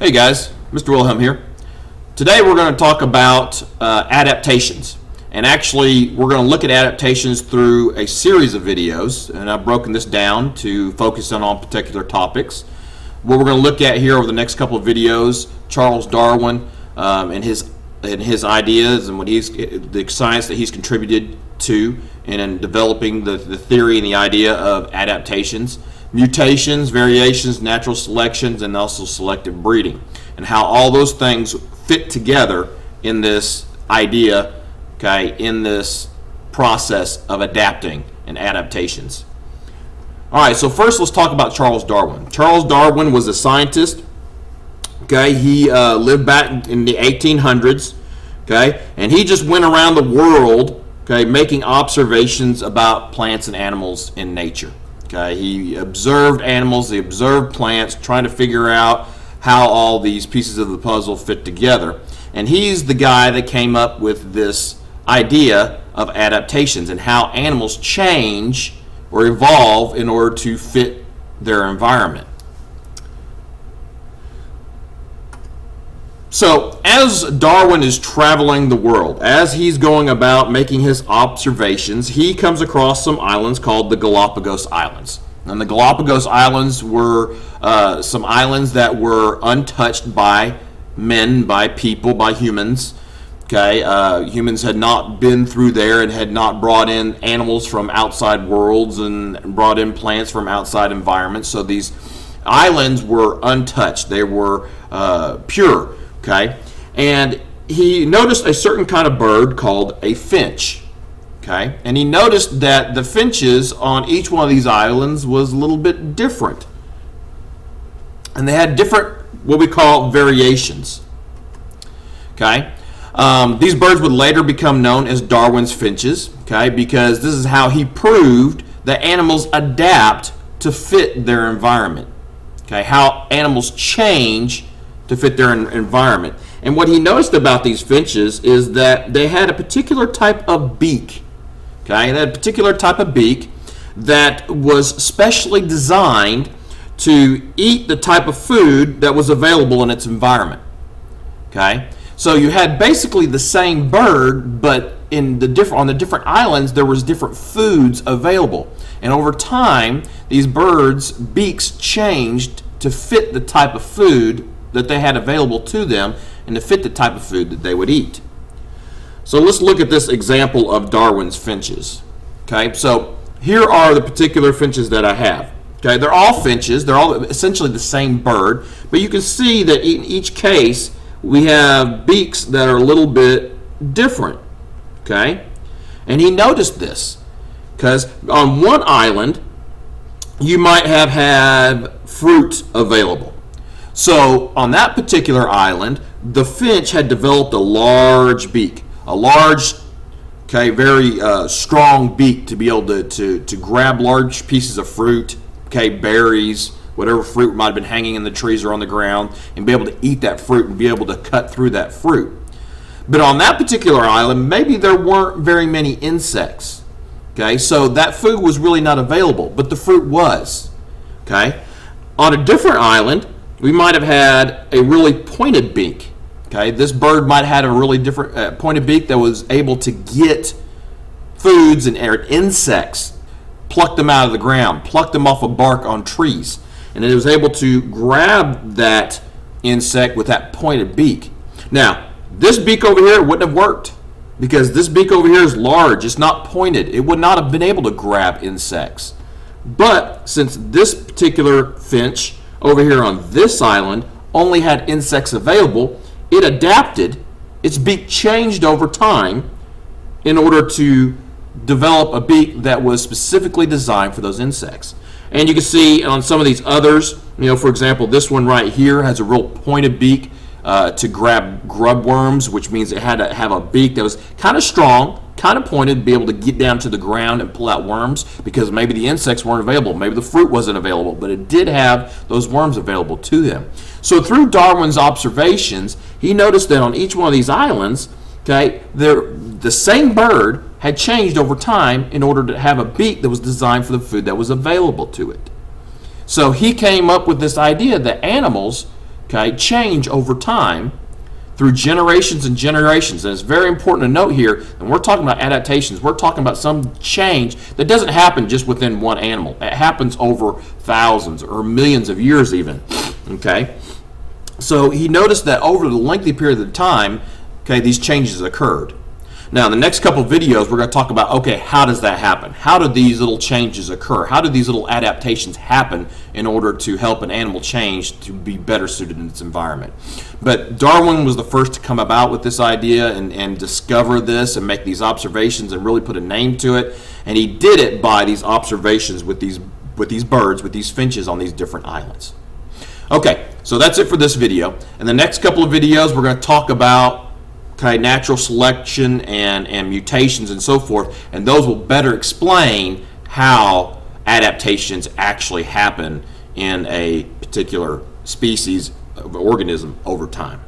Hey guys, Mr. Wilhelm here. Today we're going to talk about adaptations. And actually we're going to look at adaptations through a series of videos, and I've broken this down to focus on particular topics. What we're going to look at here over the next couple of videos, Charles Darwin and his ideas and the science that he's contributed to in developing the theory and the idea of adaptations, mutations, variations, natural selections, and also selective breeding, and how all those things fit together in this idea, in this process of adapting and adaptations. All right, so first let's talk about Charles Darwin. Charles Darwin was a scientist. He lived back in the 1800s. And he just went around the world, making observations about plants and animals in nature. He observed animals, he observed plants, trying to figure out how all these pieces of the puzzle fit together. And he's the guy that came up with this idea of adaptations and how animals change or evolve in order to fit their environment. So as Darwin is traveling the world, as he's going about making his observations, he comes across some islands called the Galapagos Islands. And the Galapagos Islands were some islands that were untouched by men, by people, by humans. Humans had not been through there and had not brought in animals from outside worlds and brought in plants from outside environments. So these islands were untouched. They were pure. And he noticed a certain kind of bird called a finch. And he noticed that the finches on each one of these islands was a little bit different. And they had different, what we call, variations. These birds would later become known as Darwin's finches, because this is how he proved that animals adapt to fit their environment. How animals change to fit their environment. And what he noticed about these finches is that they had a particular type of beak. They had a particular type of beak that was specially designed to eat the type of food that was available in its environment. So you had basically the same bird, but on the different islands there was different foods available. And over time, these birds' beaks changed to fit the type of food that they had available to them and to fit the type of food that they would eat. So let's look at this example of Darwin's finches. So here are the particular finches that I have. They're all finches. They're all essentially the same bird, but you can see that in each case we have beaks that are a little bit different. And he noticed this because on one island you might have had fruit available. So on that particular island, the finch had developed a large beak, a large, very strong beak to be able to grab large pieces of fruit, berries, whatever fruit might have been hanging in the trees or on the ground, and be able to eat that fruit and be able to cut through that fruit. But on that particular island, maybe there weren't very many insects. So that food was really not available, but the fruit was. On a different island, we might have had a really pointed beak. This bird might have had a really different pointed beak that was able to get foods and insects, pluck them out of the ground, pluck them off of bark on trees, and it was able to grab that insect with that pointed beak. Now, this beak over here wouldn't have worked because this beak over here is large. It's not pointed. It would not have been able to grab insects. But since this particular finch over here on this island only had insects available, it adapted. Its beak changed over time in order to develop a beak that was specifically designed for those insects. And you can see on some of these others, for example, this one right here has a real pointed beak to grab grub worms, which means it had to have a beak that was kind of strong, kind of pointed, to be able to get down to the ground and pull out worms, because maybe the insects weren't available, maybe the fruit wasn't available, but it did have those worms available to them. So through Darwin's observations, he noticed that on each one of these islands, the same bird had changed over time in order to have a beak that was designed for the food that was available to it. So he came up with this idea that animals, okay, change over time through generations and generations. And it's very important to note here, and we're talking about adaptations, we're talking about some change that doesn't happen just within one animal. It happens over thousands or millions of years even, okay? So he noticed that over the lengthy period of time, okay, these changes occurred. Now, in the next couple of videos, we're going to talk about, okay, how does that happen? How do these little changes occur? How do these little adaptations happen in order to help an animal change to be better suited in its environment? But Darwin was the first to come about with this idea and discover this and make these observations and really put a name to it. And he did it by these observations with these birds, with these finches on these different islands. Okay, so that's it for this video. In the next couple of videos, we're going to talk about natural selection and mutations and so forth, and those will better explain how adaptations actually happen in a particular species of organism over time.